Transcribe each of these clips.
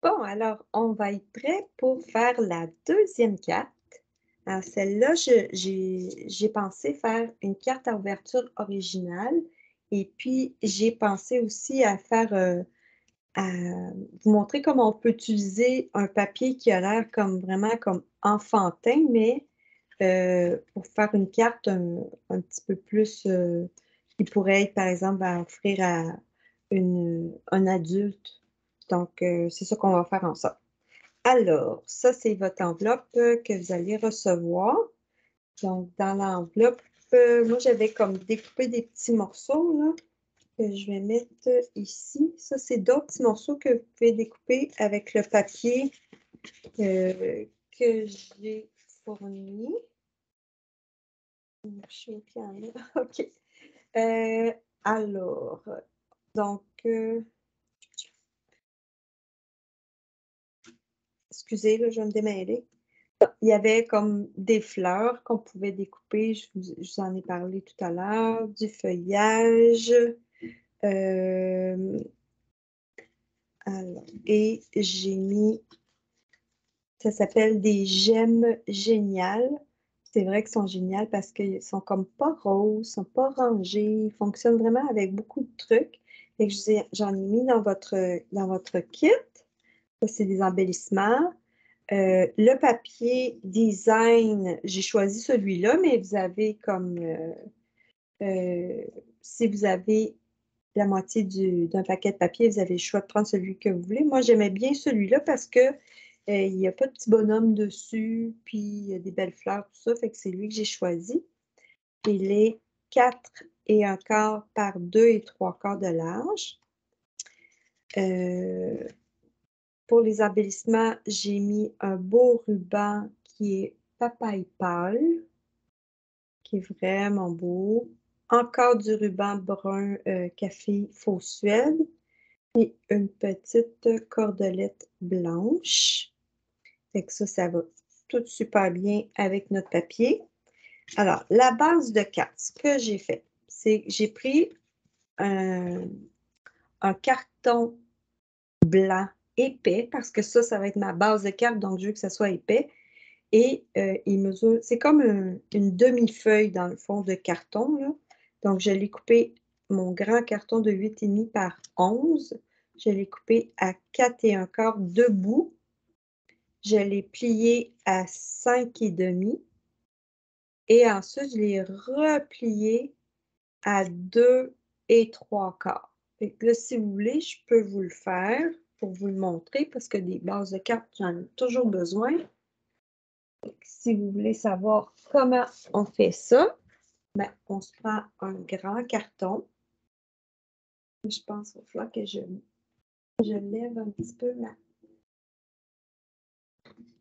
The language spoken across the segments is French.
Bon, alors, on va être prêt pour faire la deuxième carte. Alors, celle-là, j'ai pensé faire une carte à ouverture originale et puis j'ai pensé aussi à faire, à vous montrer comment on peut utiliser un papier qui a l'air comme vraiment comme enfantin, mais pour faire une carte un petit peu plus, qui pourrait être, par exemple, à offrir à un adulte. Donc, c'est ça qu'on va faire ensemble. Alors, ça, c'est votre enveloppe que vous allez recevoir. Donc, dans l'enveloppe, moi, j'avais comme découpé des petits morceaux là, que je vais mettre ici. Ça, c'est d'autres petits morceaux que vous pouvez découper avec le papier que j'ai fourni. Je suis au piano. OK. Alors, donc, excusez, là, je vais me démêler. Il y avait comme des fleurs qu'on pouvait découper, je vous en ai parlé tout à l'heure, du feuillage, alors et j'ai mis ça s'appelle des gemmes géniales. C'est vrai qu'ils sont géniales parce qu'ils sont comme pas roses, sont pas orangés, ils fonctionnent vraiment avec beaucoup de trucs. Fait que j'en ai mis dans votre kit. Ça, c'est des embellissements. Le papier design, j'ai choisi celui-là, mais vous avez comme, si vous avez la moitié d'un paquet de papier, vous avez le choix de prendre celui que vous voulez. Moi, j'aimais bien celui-là parce que il n'y a pas de petit bonhomme dessus, puis il y a des belles fleurs, tout ça, fait que c'est lui que j'ai choisi. Il est 4 1/4 par 2 3/4 de large. Pour les embellissements, j'ai mis un beau ruban qui est papaye pâle, qui est vraiment beau. Encore du ruban brun café faux suède et une petite cordelette blanche. Fait que ça va tout super bien avec notre papier. Alors, la base de carte, ce que j'ai fait, c'est que j'ai pris un, un carton blanc épais, parce que ça va être ma base de carte, donc je veux que ça soit épais. Et il mesure, c'est comme une demi-feuille dans le fond de carton, là. Donc, je l'ai coupé, mon grand carton de 8,5 par 11. Je l'ai coupé à 4 1/4 debout. Je l'ai plié à 5,5 et ensuite je l'ai replié à 2 3/4. Fait que là, si vous voulez, je peux vous le faire pour vous le montrer parce que des bases de cartes, j'en ai toujours besoin. Si vous voulez savoir comment on fait ça, ben, on se prend un grand carton. Je pense qu'il va falloir que je lève un petit peu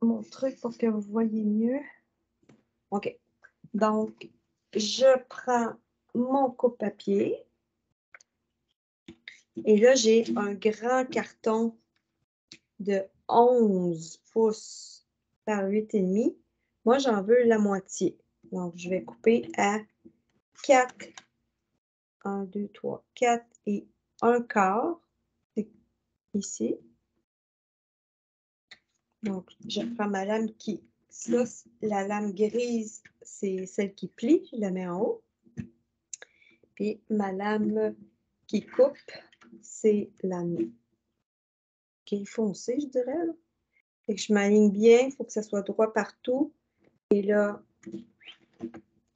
mon truc pour que vous voyez mieux. OK. Donc, je prends mon coupe-papier et là, j'ai un grand carton de 11 pouces par 8,5. Moi, j'en veux la moitié. Donc, je vais couper à 4, 1, 2, 3, 4 et 1/4. C'est ici. Donc, je prends ma lame qui, ça, la lame grise, c'est celle qui plie, je la mets en haut. Puis ma lame qui coupe, c'est la gris foncé, je dirais. Là. Fait que je m'aligne bien, il faut que ça soit droit partout. Et là,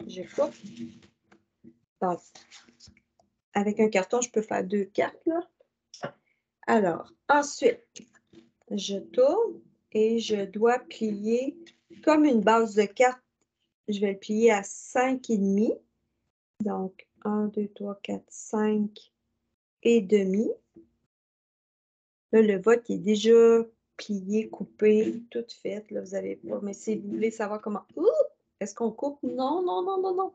je coupe. Donc, avec un carton, je peux faire 2 cartes, là. Alors, ensuite, je tourne et je dois plier comme une base de carte. Je vais le plier à 5,5. Donc, 1, 2, 3, 4, 5 et demi. Là, le vote est déjà plié, coupé, tout fait. Là, vous avez pas. Mais si vous voulez savoir comment. Ouh! Est-ce qu'on coupe? Non, non, non, non, non.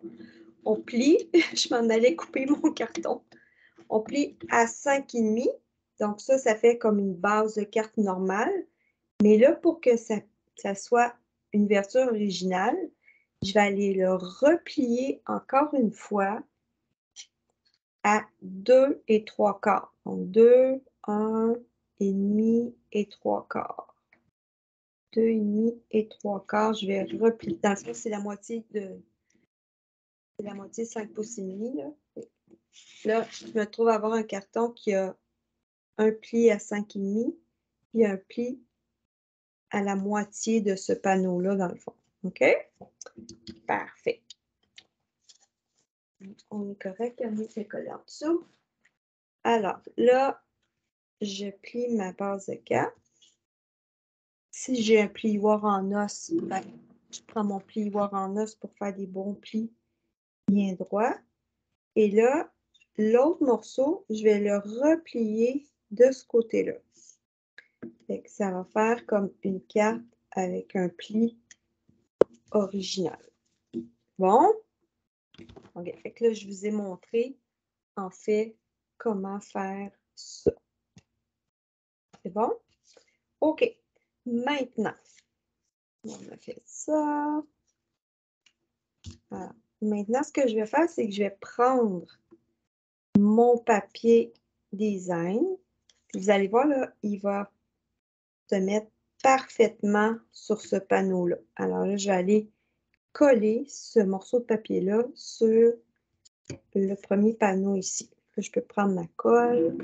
On plie. Je m'en allais couper mon carton. On plie à 5,5. Donc, ça fait comme une base de carte normale. Mais là, pour que ça soit une ouverture originale, je vais aller le replier encore une fois à 2 3/4. Donc, 2, 1 2,5 et 3/4. 2,5 et 3/4. Je vais replier. Dans le fond, c'est la moitié de... C'est la moitié 5 pouces et demi, là. Là, je me trouve à avoir un carton qui a un pli à 5,5 et un pli à la moitié de ce panneau-là, dans le fond. OK? Parfait. On est correct, on est collé en dessous. Alors, là, je plie ma base de 4. Si j'ai un plioir en os, ben, je prends mon plioir en os pour faire des bons plis bien droits. Et là, l'autre morceau, je vais le replier de ce côté-là. Ça va faire comme une carte avec un pli original. Bon. OK. Fait que là, je vous ai montré, en fait, comment faire ça. C'est bon? OK. Maintenant, on a fait ça. Alors, maintenant, ce que je vais faire, c'est que je vais prendre mon papier design. Puis vous allez voir, là, il va se mettre parfaitement sur ce panneau-là. Alors là, je vais aller coller ce morceau de papier-là sur le premier panneau ici. Là, je peux prendre ma colle.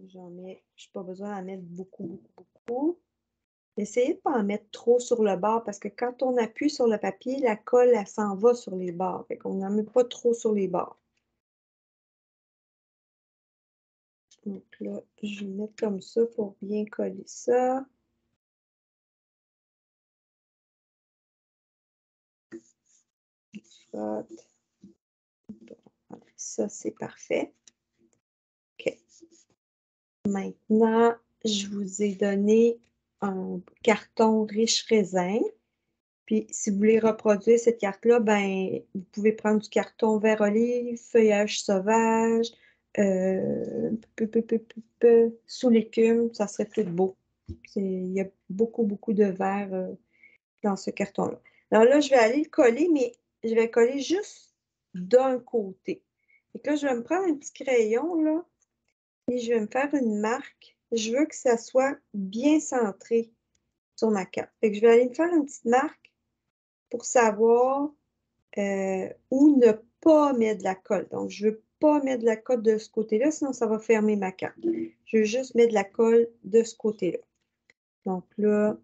J'en mets, je n'ai pas besoin d'en mettre beaucoup. Essayez de ne pas en mettre trop sur le bord parce que quand on appuie sur le papier, la colle, elle s'en va sur les bords. Fait qu'on n'en met pas trop sur les bords. Donc là, je vais mettre comme ça pour bien coller ça. Ça, c'est parfait. OK. Maintenant, je vous ai donné un carton riche raisin. Puis, si vous voulez reproduire cette carte-là, ben, vous pouvez prendre du carton vert olive, feuillage sauvage, sous l'écume, ça serait plus beau. Il y a beaucoup de vert dans ce carton-là. Alors là, je vais aller le coller, mais je vais coller juste d'un côté. Et là, je vais me prendre un petit crayon, là, et je vais me faire une marque. Je veux que ça soit bien centré sur ma carte. Fait que je vais aller me faire une petite marque pour savoir où ne pas mettre de la colle. Donc, je ne veux pas mettre de la colle de ce côté-là, sinon ça va fermer ma carte. Je veux juste mettre de la colle de ce côté-là. Donc là,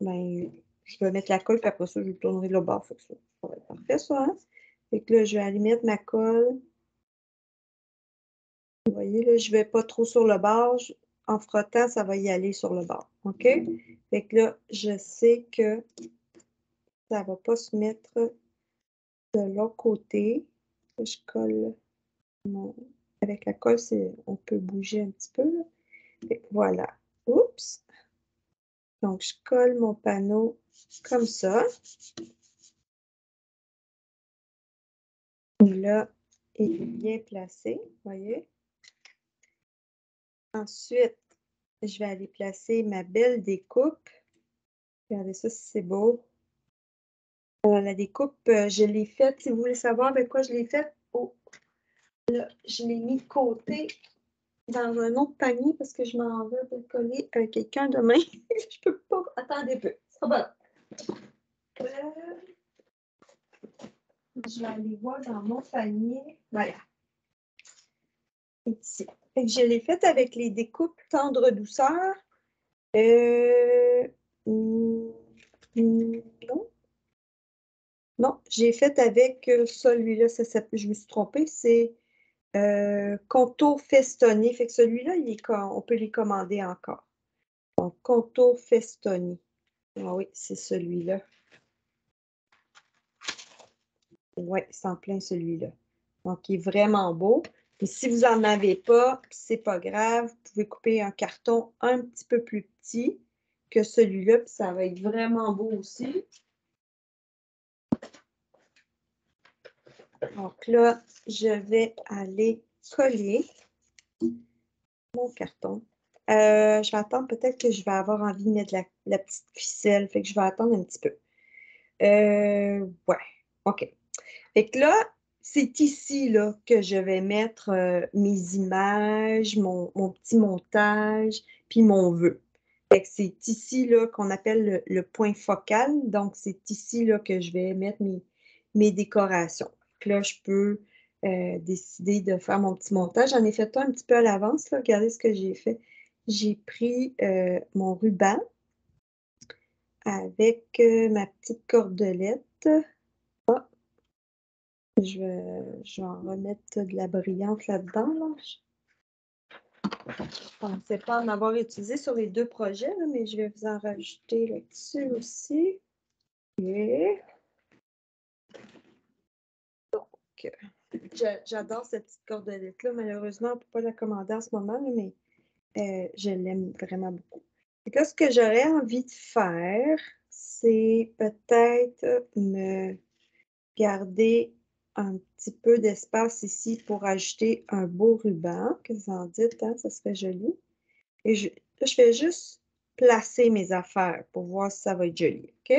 ben, je vais mettre la colle, puis après ça, je tournerai le bord. Ça va être parfait, ça. Hein? Fait que là, je vais aller mettre ma colle. Vous voyez, là, je ne vais pas trop sur le bord. En frottant, ça va y aller sur le bord. OK? Fait que là, je sais que ça ne va pas se mettre de l'autre côté. Je colle avec la colle, on peut bouger un petit peu. Là. Voilà. Oups. Donc, je colle mon panneau comme ça. Et là, il est bien placé, vous voyez. Ensuite, je vais aller placer ma belle découpe. Regardez ça si c'est beau. La découpe, je l'ai faite. Si vous voulez savoir avec quoi je l'ai faite, oh, là, je l'ai mis de côté dans un autre panier parce que je m'en vais de coller avec quelqu'un demain. Je peux pas. Attendez un peu. Ça va. Je vais aller voir dans mon panier. Voilà. Ici. Fait que je l'ai faite avec les découpes tendre douceur. Non. Non, j'ai fait avec celui-là. Je me suis trompée. C'est contour festonné. Fait que celui-là, on peut les commander encore. Donc, contour festonné. Ah oui, c'est celui-là. Oui, c'est en plein celui-là. Donc, il est vraiment beau. Et si vous n'en avez pas, c'est pas grave. Vous pouvez couper un carton un petit peu plus petit que celui-là, puis ça va être vraiment beau aussi. Donc là, je vais aller coller mon carton. Je vais attendre, peut-être que je vais avoir envie de mettre la petite ficelle, fait que je vais attendre un petit peu. Ouais, OK. Fait que là, c'est ici là, que je vais mettre mes images, mon petit montage, puis mon vœu. Fait que c'est ici là qu'on appelle le point focal. Donc, c'est ici là que je vais mettre mes décorations. Puis là, je peux décider de faire mon petit montage. J'en ai fait un petit peu à l'avance. Regardez ce que j'ai fait. J'ai pris mon ruban avec ma petite cordelette. Je vais en remettre de la brillante là-dedans. Là. Je ne pensais pas en avoir utilisé sur les deux projets, là, mais je vais vous en rajouter là-dessus aussi. Et... Donc, j'adore cette petite cordelette-là. Malheureusement, on ne peut pas la commander en ce moment, là, mais je l'aime vraiment beaucoup. Et là, ce que j'aurais envie de faire, c'est peut-être me garder un petit peu d'espace ici pour ajouter un beau ruban. Qu'est-ce que vous en dites? Hein? Ça serait joli. Et là, je vais juste placer mes affaires pour voir si ça va être joli. OK?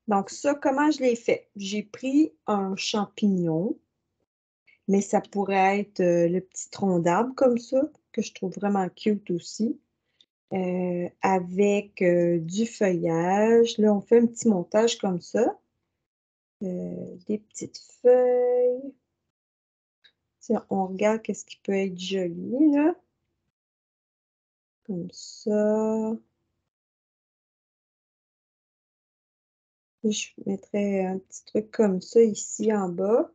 Donc, ça, comment je l'ai fait? J'ai pris un champignon, mais ça pourrait être le petit tronc d'arbre comme ça, que je trouve vraiment cute aussi, avec du feuillage. Là, on fait un petit montage comme ça. Des petites feuilles. Tiens, on regarde qu'est-ce qui peut être joli, là. Comme ça. Je mettrais un petit truc comme ça ici en bas,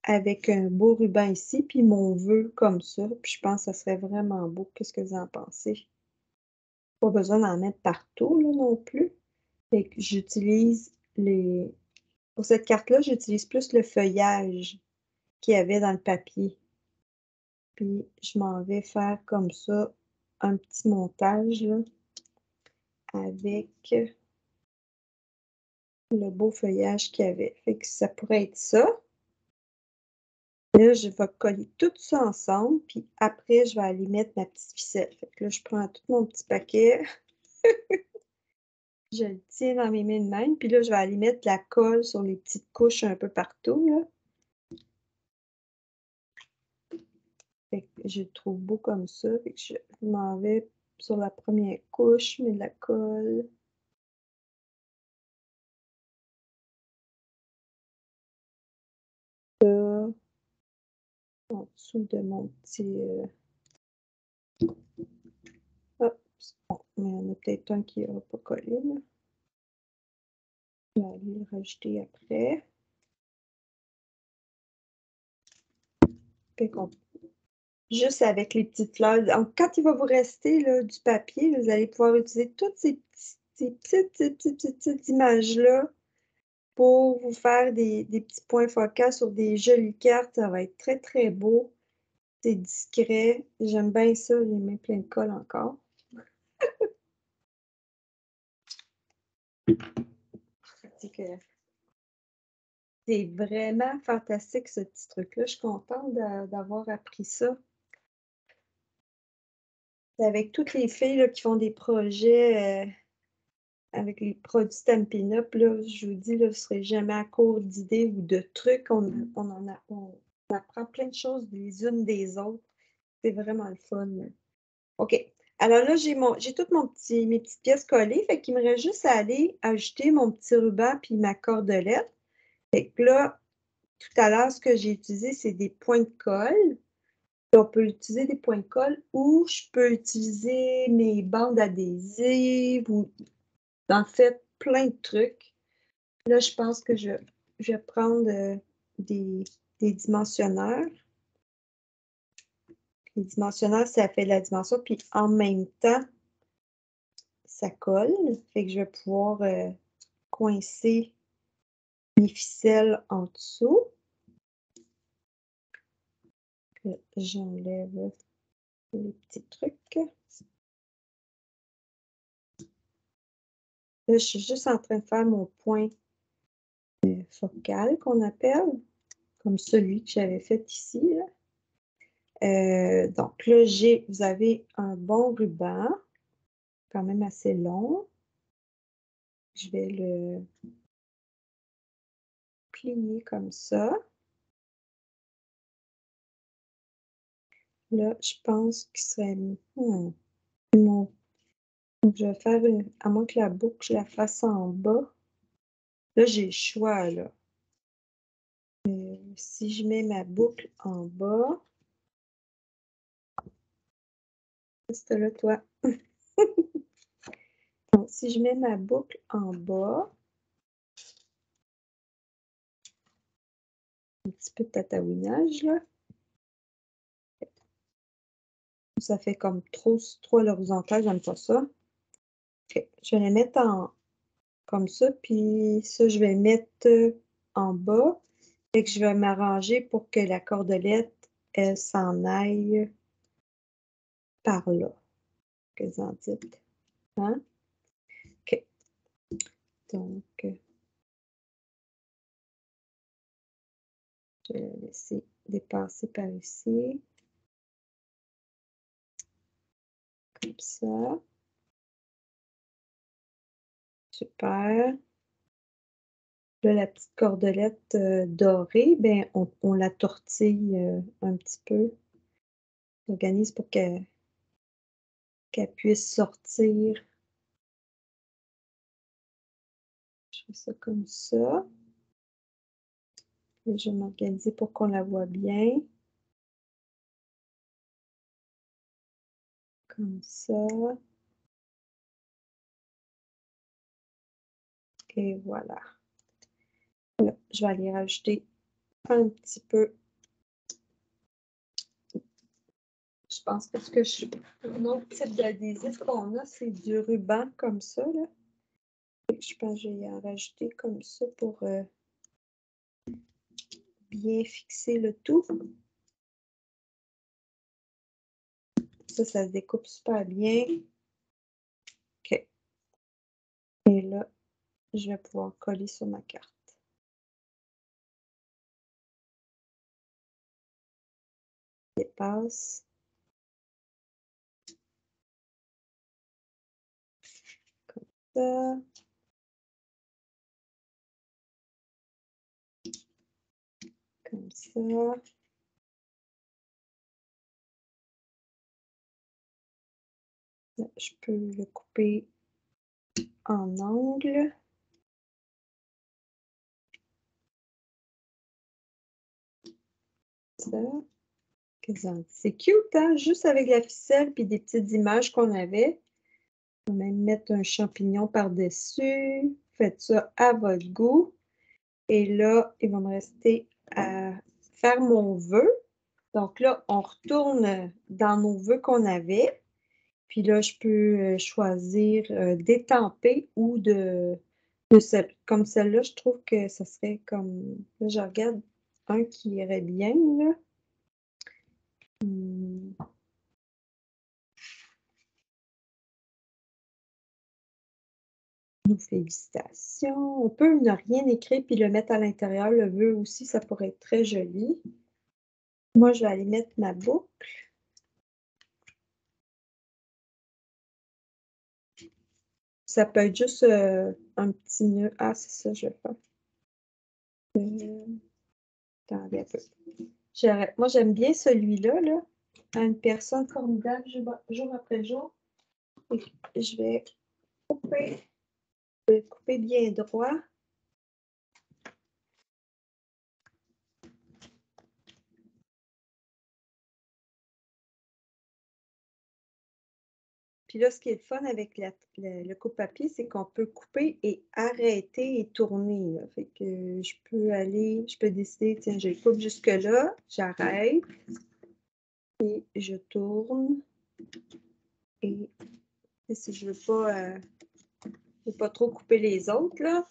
avec un beau ruban ici, puis mon vœu comme ça. Puis je pense que ça serait vraiment beau. Qu'est-ce que vous en pensez? Pas besoin d'en mettre partout, là, non plus. Fait que j'utilise les... Pour cette carte-là, j'utilise plus le feuillage qu'il y avait dans le papier. Puis je m'en vais faire comme ça un petit montage, là, avec le beau feuillage qu'il y avait. Fait que ça pourrait être ça. Là, je vais coller tout ça ensemble, puis après, je vais aller mettre ma petite ficelle. Fait que là, je prends tout mon petit paquet. Je le tiens dans mes mains de même, puis là, je vais aller mettre la colle sur les petites couches un peu partout, là. Fait que je le trouve beau comme ça. Fait que je m'en vais sur la première couche, je mets de la colle. Ça, en dessous de mon petit... Hop, bon, mais il y en a peut-être un qui n'aura pas collé, là. Je vais aller le rajouter après. Fait qu'on juste avec les petites fleurs. Donc, quand il va vous rester là, du papier, là, vous allez pouvoir utiliser toutes ces petites images-là pour vous faire des petits points focaux sur des jolies cartes. Ça va être très, très beau. C'est discret. J'aime bien ça. J'ai mis plein de colle encore. C'est vraiment fantastique, ce petit truc-là. Je suis contente d'avoir appris ça. C'est avec toutes les filles là, qui font des projets avec les produits Stampin' Up, là, je vous dis, là, vous ne serez jamais à court d'idées ou de trucs. On apprend plein de choses les unes des autres. C'est vraiment le fun. Là. OK. Alors là, j'ai toutes mes petites pièces collées. Fait qu'il me reste juste à aller ajouter mon petit ruban puis ma cordelette. Fait que là, tout à l'heure, ce que j'ai utilisé, c'est des points de colle. On peut utiliser des points de colle ou je peux utiliser mes bandes adhésives ou en fait plein de trucs. Là, je pense que je vais prendre des dimensionneurs. Les dimensionneurs, ça fait la dimension, puis en même temps, ça colle. Fait que je vais pouvoir coincer mes ficelles en dessous. J'enlève les petits trucs. Là, je suis juste en train de faire mon point focal qu'on appelle, comme celui que j'avais fait ici. Là. Donc là, vous avez un bon ruban, quand même assez long. Je vais le plier comme ça. Là, je pense qu'il serait... je vais faire à moins que la boucle, je la fasse en bas. Là, j'ai le choix, là. Si je mets ma boucle en bas... Reste là, toi. Donc, si je mets ma boucle en bas, un petit peu de tatouinage, là. Ça fait comme trop à l'horizontale, j'aime pas ça. OK. Je vais les mettre comme ça, puis ça, je vais mettre en bas. Et que je vais m'arranger pour que la cordelette, elle s'en aille par là. Qu'est-ce que vous en dites? Hein? OK. Donc, je vais la laisser dépasser par ici. Comme ça. Super. Là, la petite cordelette dorée, ben, on la tortille un petit peu. On organise pour qu'elle puisse sortir. Je fais ça comme ça. Et je vais m'organiser pour qu'on la voit bien. Comme ça. Et voilà. Là, je vais aller rajouter un petit peu. Je pense parce que un autre type d'adhésif qu'on a, c'est du ruban comme ça, là. Je pense que je vais y en rajouter comme ça pour bien fixer le tout. Ça se découpe super bien. OK. Et là, je vais pouvoir coller sur ma carte. Dépasse. Comme ça. Comme ça. Là, je peux le couper en angle. Ça. C'est cute, hein? Juste avec la ficelle puis des petites images qu'on avait. On va même mettre un champignon par-dessus. Faites ça à votre goût. Et là, il va me rester à faire mon vœu. Donc là, on retourne dans nos vœux qu'on avait. Puis là, je peux choisir d'étamper ou comme celle-là, je trouve que ça serait comme... Là, je regarde un qui irait bien, là. Nos félicitations. On peut ne rien écrire puis le mettre à l'intérieur. Le vœu aussi, ça pourrait être très joli. Moi, je vais aller mettre ma boucle. Ça peut être juste un petit nœud. Ah, c'est ça, je vais faire. Attendez un peu. Moi, j'aime bien celui-là, là. Une personne formidable jour après jour. Et je vais couper bien droit. Puis là, ce qui est le fun avec le coupe-papier, c'est qu'on peut couper et arrêter et tourner, là. Fait que je peux décider, tiens, je coupe jusque-là, j'arrête et je tourne. Et si je veux pas trop couper les autres, là.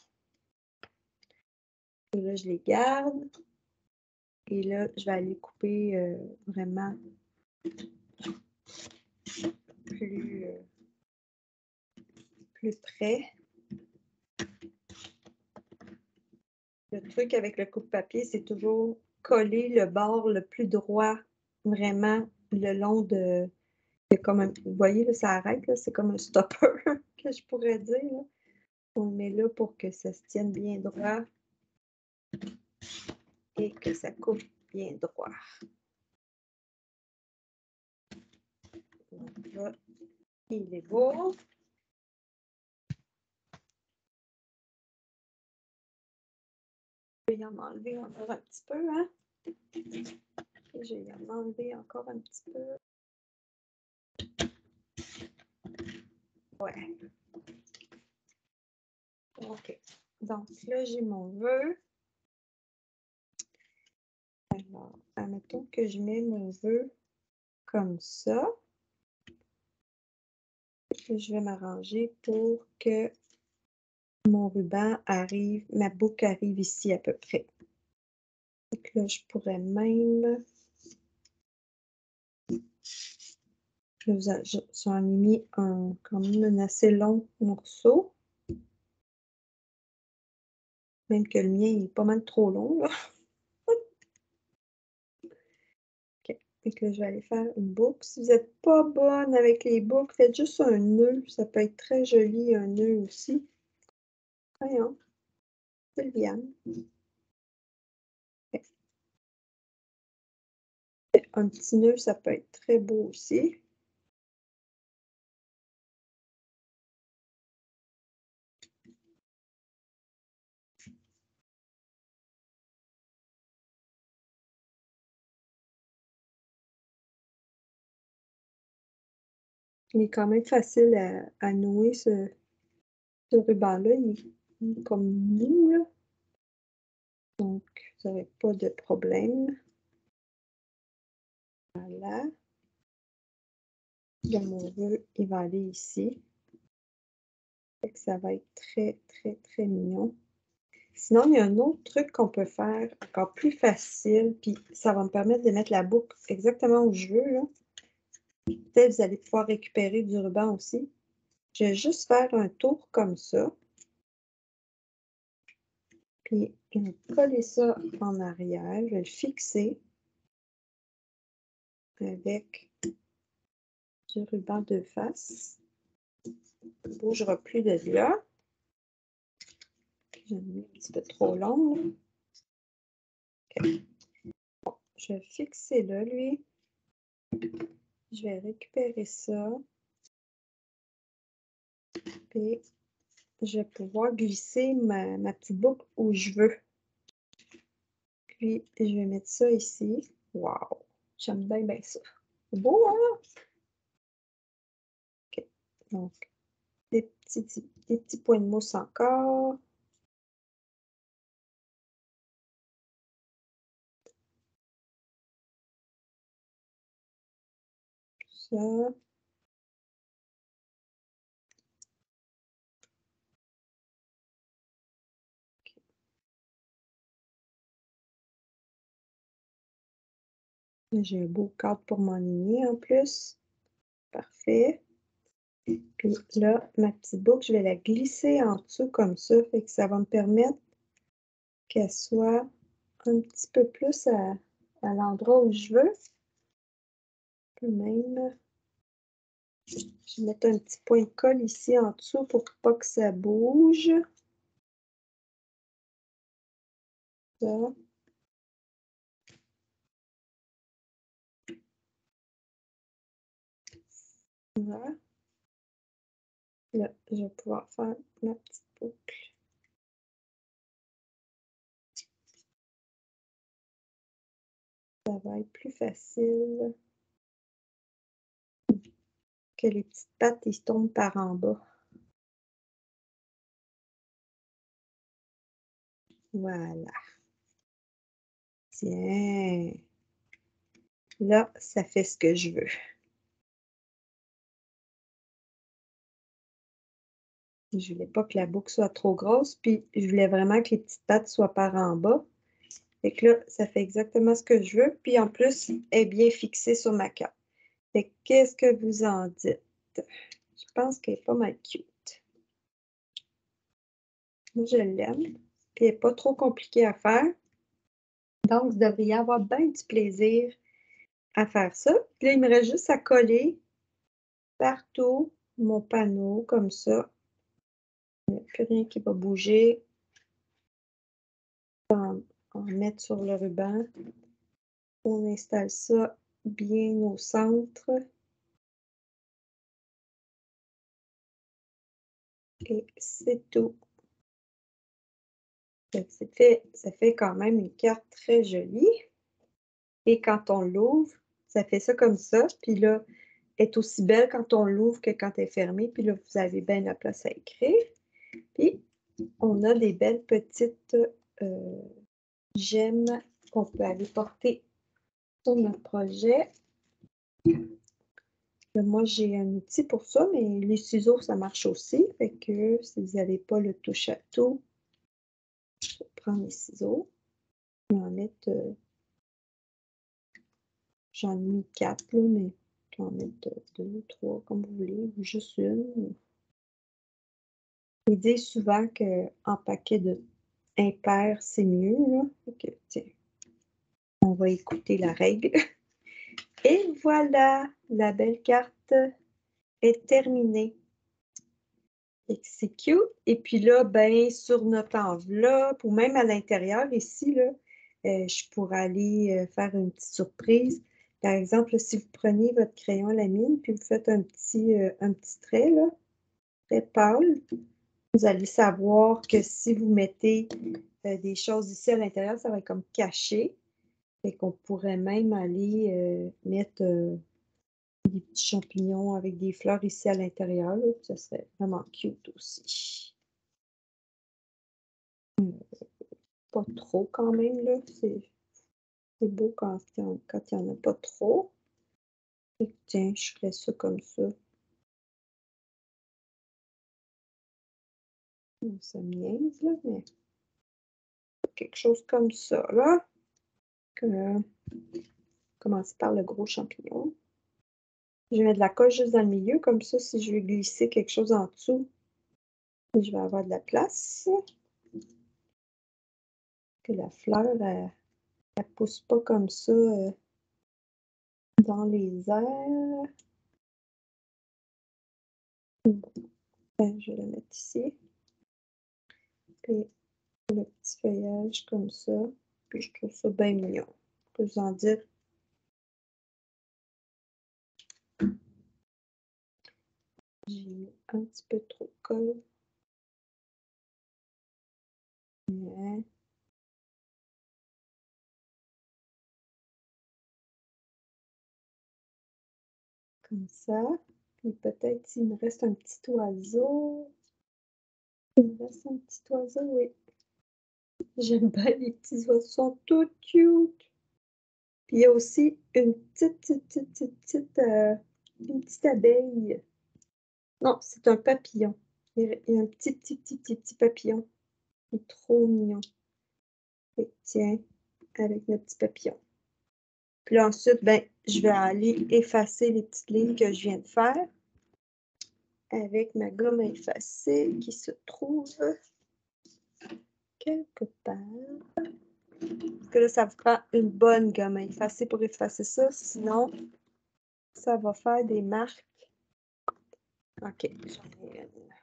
Et là, je les garde. Et là, je vais aller couper vraiment plus près. Le truc avec le coupe-papier, c'est toujours coller le bord le plus droit vraiment le long de... Comme un, vous voyez, là, ça arrête, c'est comme un stopper que je pourrais dire. Là. On le met là pour que ça se tienne bien droit et que ça coupe bien droit. Donc là, il est beau. Je vais en enlever encore un petit peu, hein? Et je vais en enlever encore un petit peu. Ouais. OK. Donc là, j'ai mon vœu. Alors, admettons que je mets mon vœu comme ça. Je vais m'arranger pour que mon ruban arrive, ma boucle arrive ici à peu près. Donc là, je pourrais même... J'en ai mis quand même un assez long morceau. Même que le mien est pas mal trop long, là. OK. Donc là, je vais aller faire une boucle. Si vous n'êtes pas bonne avec les boucles, faites juste un nœud. Ça peut être très joli, un nœud aussi. Voyons. Sylviane. Okay. Un petit nœud, ça peut être très beau aussi. Il est quand même facile à nouer ce ruban-là. Il est comme mou, là. Donc, vous n'aurez pas de problème. Voilà. Là, mon vœu, il va aller ici. Fait que ça va être très, très, très mignon. Sinon, il y a un autre truc qu'on peut faire, encore plus facile, puis ça va me permettre de mettre la boucle exactement où je veux, là. Peut-être vous allez pouvoir récupérer du ruban aussi. Je vais juste faire un tour comme ça. Puis, je vais coller ça en arrière. Je vais le fixer avec du ruban de face. Il ne bougera plus de là. J'en ai mis un petit peu trop long. Okay. Bon, je vais fixer là, lui. Je vais récupérer ça. Puis, je vais pouvoir glisser ma petite boucle où je veux. Puis, je vais mettre ça ici. Wow! J'aime bien, bien ça. C'est beau, hein? OK. Donc, des petits points de mousse encore. Ça. J'ai un beau cadre pour m'enligner en plus. Parfait. Puis là, ma petite boucle, je vais la glisser en dessous comme ça. Fait que ça va me permettre qu'elle soit un petit peu plus à l'endroit où je veux. Même, je vais mettre un petit point de colle ici en dessous pour pas que ça bouge. Ça. Voilà. Là, je vais pouvoir faire ma petite boucle. Ça va être plus facile que les petites pattes, ils tombent par en bas. Voilà. Tiens. Là, ça fait ce que je veux. Je voulais pas que la boucle soit trop grosse, puis je voulais vraiment que les petites pattes soient par en bas. Fait que là, ça fait exactement ce que je veux. Puis en plus, elle est bien fixée sur ma carte. Fait que qu'est-ce que vous en dites? Je pense qu'elle est pas mal cute. Moi, je l'aime. Puis elle n'est pas trop compliquée à faire. Donc, vous devriez avoir bien du plaisir à faire ça. Puis là, il me reste juste à coller partout mon panneau comme ça. Il n'y a plus rien qui va bouger. En mettre sur le ruban. On installe ça bien au centre. Et c'est tout. Ça fait quand même une carte très jolie. Et quand on l'ouvre, ça fait ça comme ça. Puis là, elle est aussi belle quand on l'ouvre que quand elle est fermée. Puis là, vous avez bien la place à écrire. Puis, on a des belles petites gemmes qu'on peut aller porter sur notre projet. Là, moi, j'ai un outil pour ça, mais les ciseaux, ça marche aussi. Fait que si vous n'avez pas le touche-à-tout, je vais prendre les ciseaux. Je vais en mettre, j'en ai mis 4, là, mais je vais en mettre 2, 3, comme vous voulez, ou juste une. Ils disent souvent qu'en paquet de impair, c'est mieux. Là. Fait que, tiens, on va écouter la règle. Et voilà, la belle carte est terminée. C'est cute. Et puis là, ben, sur notre enveloppe, ou même à l'intérieur ici, là, je pourrais aller faire une petite surprise. Par exemple, si vous prenez votre crayon à la mine, puis vous faites un petit trait, là, très pâle, vous allez savoir que si vous mettez des choses ici à l'intérieur, ça va être comme caché. Fait qu'on pourrait même aller mettre des petits champignons avec des fleurs ici à l'intérieur. Ça serait vraiment cute aussi. Pas trop quand même, là. C'est beau quand il n'y en a pas trop. Et tiens, je ferais ça comme ça. Ça me niaise, là, mais quelque chose comme ça, là. Commencer par le gros champignon. Je vais mettre de la colle juste dans le milieu, comme ça, si je veux glisser quelque chose en dessous, je vais avoir de la place. Que la fleur, elle ne pousse pas comme ça dans les airs. Ben, je vais la mettre ici. Puis le petit feuillage comme ça. Puis je trouve ça bien mignon. Je peux vous en dire. J'ai mis un petit peu trop de colle. Ouais. Comme ça. Puis peut-être s'il me reste un petit oiseau. Il me reste un petit oiseau, oui. J'aime bien les petits oiseaux, ils sont tout cute. Puis il y a aussi une petite abeille. Non, c'est un papillon. Il y a un petit papillon. Il est trop mignon. Et tiens, avec notre petit papillon. Puis là, ensuite, ben, je vais aller effacer les petites lignes que je viens de faire avec ma gomme à effacer qui se trouve quelque part. Parce que là, ça vous prend une bonne gomme à effacer pour effacer ça. Sinon, ça va faire des marques. OK, j'en ai une.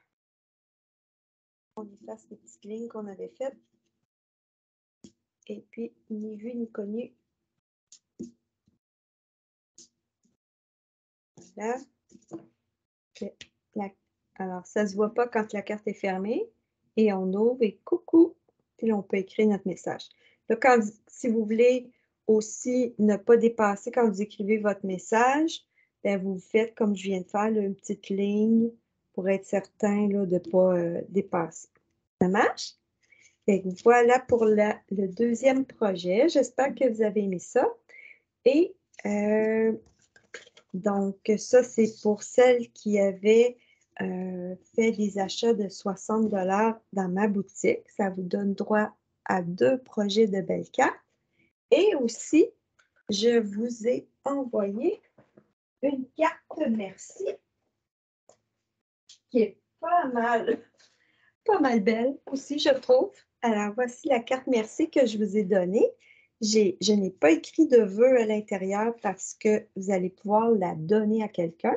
On efface les petites lignes qu'on avait faites. Et puis, ni vu ni connu. Voilà. Alors, ça ne se voit pas quand la carte est fermée. Et on ouvre et coucou. Puis là, on peut écrire notre message. Là, si vous voulez aussi ne pas dépasser quand vous écrivez votre message, bien, vous faites comme je viens de faire, là, une petite ligne pour être certain là, de ne pas dépasser. Ça marche? Et voilà pour le deuxième projet. J'espère que vous avez aimé ça. Et donc, ça, c'est pour celles qui avaient fait des achats de 60 $ dans ma boutique. Ça vous donne droit à 2 projets de belles cartes. Et aussi, je vous ai envoyé une carte merci qui est pas mal belle aussi, je trouve. Alors, voici la carte merci que je vous ai donnée. Je n'ai pas écrit de vœux à l'intérieur parce que vous allez pouvoir la donner à quelqu'un.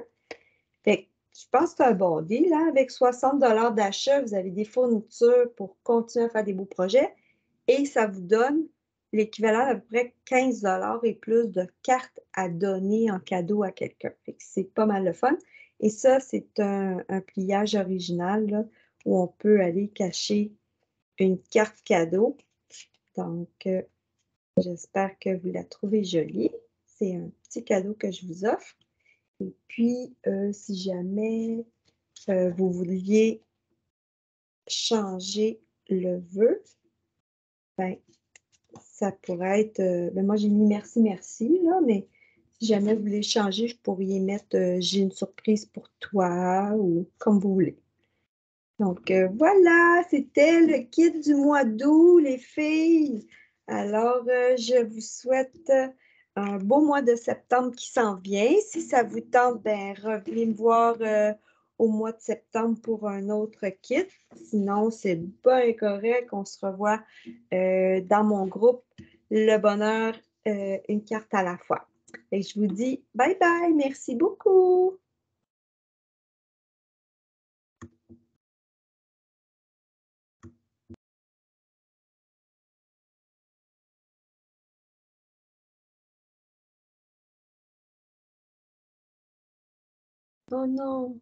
Fait que je pense que c'est un bon deal, hein? Avec 60 d'achat, vous avez des fournitures pour continuer à faire des beaux projets et ça vous donne l'équivalent d'à peu près 15 et plus de cartes à donner en cadeau à quelqu'un. Fait que c'est pas mal le fun. Et ça, c'est un pliage original là, où on peut aller cacher une carte cadeau. Donc, j'espère que vous la trouvez jolie. C'est un petit cadeau que je vous offre. Et puis, si jamais vous vouliez changer le vœu, ben, ça pourrait être, ben moi j'ai mis merci, merci, là, mais si jamais vous voulez changer, je pourrais mettre j'ai une surprise pour toi ou comme vous voulez. Donc voilà, c'était le kit du mois d'août, les filles. Alors, je vous souhaite un beau mois de septembre qui s'en vient. Si ça vous tente, ben, revenez me voir au mois de septembre pour un autre kit. Sinon, c'est bien correct. On se revoit dans mon groupe Le Bonheur, une carte à la fois. Et je vous dis bye bye. Merci beaucoup. Oh non.